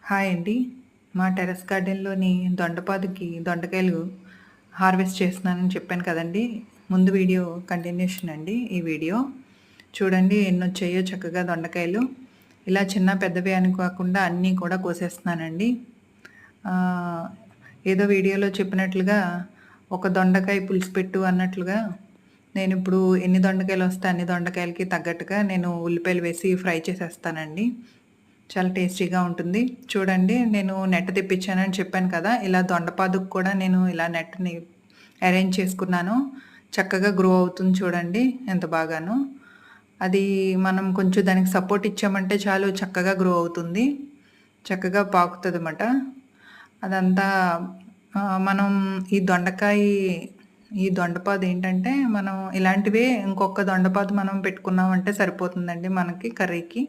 Hi అండి. మా terrace గార్డెన్‌లోని దొండకాయలు హార్వెస్ట్ చేస్తున్నానని చెప్పాను కదండీ! ముందు వీడియో కంటిన్యూషన్ అండి ఈ వీడియో. చూడండి ఎన్నొచ్చాయో చక్కగా దొండకాయలు. ఇలా చిన్న పెద్దవి అని కాకుండా అన్నీ కూడా కోసేస్తున్నానండి. ఆహ్, ఏదో వీడియోలో చెప్పినట్లుగా ఒక దొండకాయ పులుసు పెట్టు అన్నట్లుగా నేనిప్పుడు ఎన్ని దొండకాయలొస్తే అన్ని దొండకాయలకి తగ్గట్టుగా నేను ఉల్లిపాయలు వేసి ఫ్రై చేసేస్తానండి. చాలా టేస్టీగా ఉంటుంది. చూడండి నేను నెట్ తెప్పించానని చెప్పాను కదా! ఇలా దొండపాదుకు కూడా నేను ఇలా నెట్‌ని అరేంజ్ చేసుకున్నాను. చక్కగా గ్రో అవుతుంది చూడండి ఎంత బాగానో. అది మనం కొంచెం దానికి సపోర్ట్ ఇచ్చామంటే చాలు చక్కగా గ్రో అవుతుంది. చక్కగా పాకుతదనమాట. అదంతా మనం ఈ ఈ దొండపాదు ఏంటంటే మనం ఇలాంటివే ఇంకొక దొండపాదు మనం పెట్టుకున్నామంటే సరిపోతుందండి మనకి కర్రీకి.